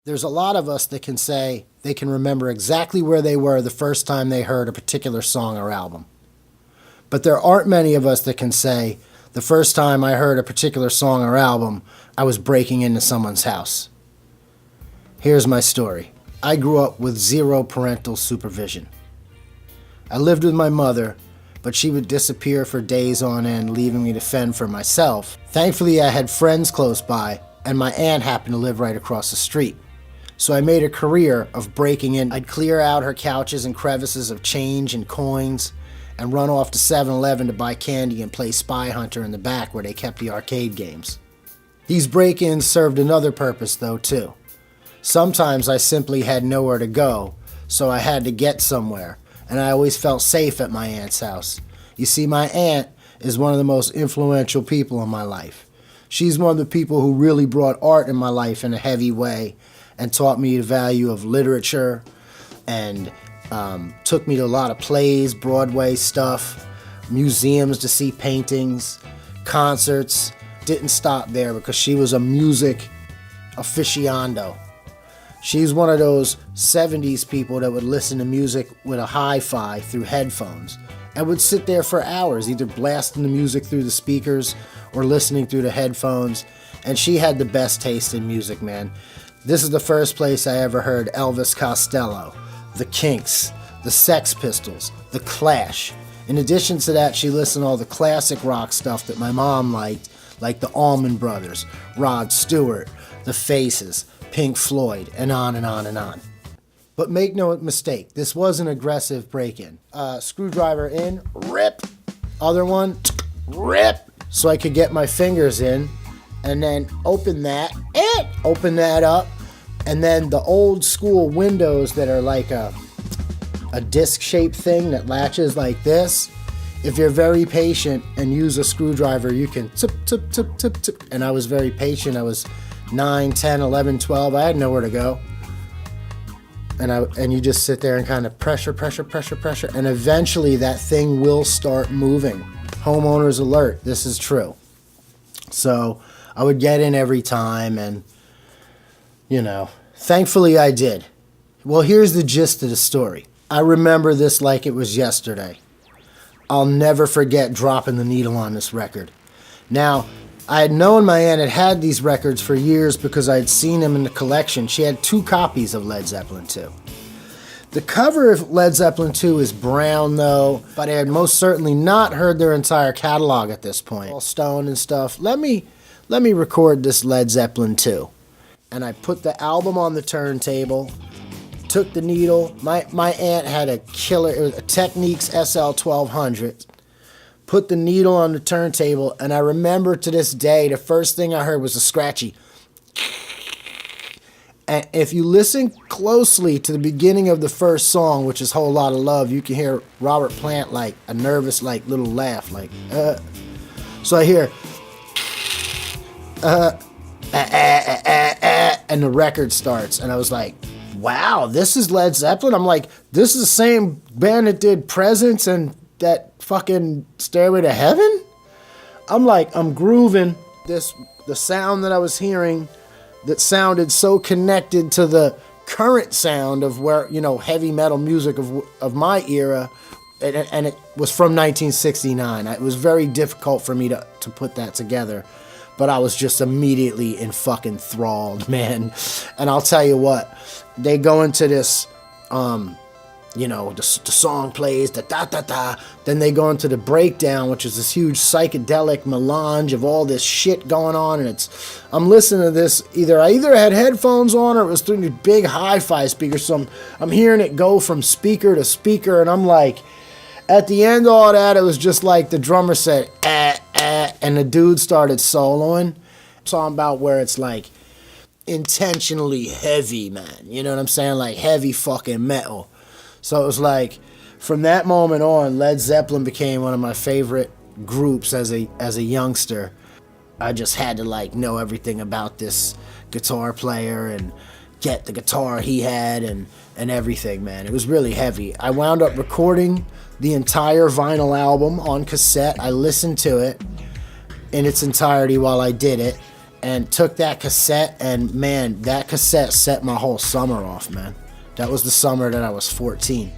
There's a lot of us that can say they can remember exactly where they were the first time they heard a particular song or album. But there aren't many of us that can say, the first time I heard a particular song or album, I was breaking into someone's house. Here's my story. I grew up with zero parental supervision. I lived with my mother, but she would disappear for days on end, leaving me to fend for myself. Thankfully, I had friends close by, and my aunt happened to live right across the street. So I made a career of breaking in. I'd clear out her couches and crevices of change and coins and run off to 7-Eleven to buy candy and play Spy Hunter in the back where they kept the arcade games. These break-ins served another purpose though too. Sometimes I simply had nowhere to go, so I had to get somewhere, and I always felt safe at my aunt's house. You see, my aunt is one of the most influential people in my life. She's one of the people who really brought art in my life in a heavy way and taught me the value of literature and took me to a lot of plays, Broadway stuff, museums to see paintings, concerts. Didn't stop there because she was a music aficionado. She's one of those 70s people that would listen to music with a hi-fi through headphones and would sit there for hours, either blasting the music through the speakers or listening through the headphones. And she had the best taste in music, man. This is the first place I ever heard Elvis Costello, the Kinks, the Sex Pistols, the Clash. In addition to that, she listened to all the classic rock stuff that my mom liked, like the Allman Brothers, Rod Stewart, the Faces, Pink Floyd, and on and on and on. But make no mistake, this was an aggressive break-in. Screwdriver in, rip. Other one, rip. So I could get my fingers in, and then open that up, and then the old school windows that are like a disc-shaped thing that latches like this. If you're very patient and use a screwdriver, you can tip, tip, tip, tip, tip. And I was very patient. I was 9, 10, 11, 12. I had nowhere to go. And you just sit there and kind of pressure. And eventually that thing will start moving. Homeowners alert, this is true. So I would get in every time and, thankfully I did. Well, here's the gist of the story. I remember this like it was yesterday. I'll never forget dropping the needle on this record. Now, I had known my aunt had these records for years because I had seen them in the collection. She had 2 copies of Led Zeppelin 2. The cover of Led Zeppelin 2 is brown though, but I had most certainly not heard their entire catalog at this point. All stoned and stuff. Let me record this Led Zeppelin 2. And I put the album on the turntable, took the needle. My aunt had a killer, it was a Technics SL1200. Put the needle on the turntable, and I remember to this day, the first thing I heard was a scratchy. And if you listen closely to the beginning of the first song, which is Whole Lotta Love, you can hear Robert Plant like a nervous like little laugh, like So I hear and the record starts, and I was like, wow, this is Led Zeppelin? I'm like, this is the same band that did Presence and that fucking Stairway to Heaven? I'm grooving. The sound that I was hearing that sounded so connected to the current sound of where, heavy metal music of my era, and it was from 1969. It was very difficult for me to put that together, but I was just immediately enthralled, man. And I'll tell you what, they go into this, the song plays, da-da-da-da. Then they go into the breakdown, which is this huge psychedelic melange of all this shit going on. And I'm listening to this, I either had headphones on or it was through these big hi-fi speakers. So I'm hearing it go from speaker to speaker. And I'm like, at the end of all that, it was just like the drummer said, and the dude started soloing. I'm talking about where it's like intentionally heavy, man. You know what I'm saying? Like heavy fucking metal. So it was like, from that moment on, Led Zeppelin became one of my favorite groups as a youngster. I just had to know everything about this guitar player and get the guitar he had and everything, man. It was really heavy. I wound up recording the entire vinyl album on cassette. I listened to it in its entirety while I did it. and took that cassette, and man, that cassette set my whole summer off, man. That was the summer that I was 14.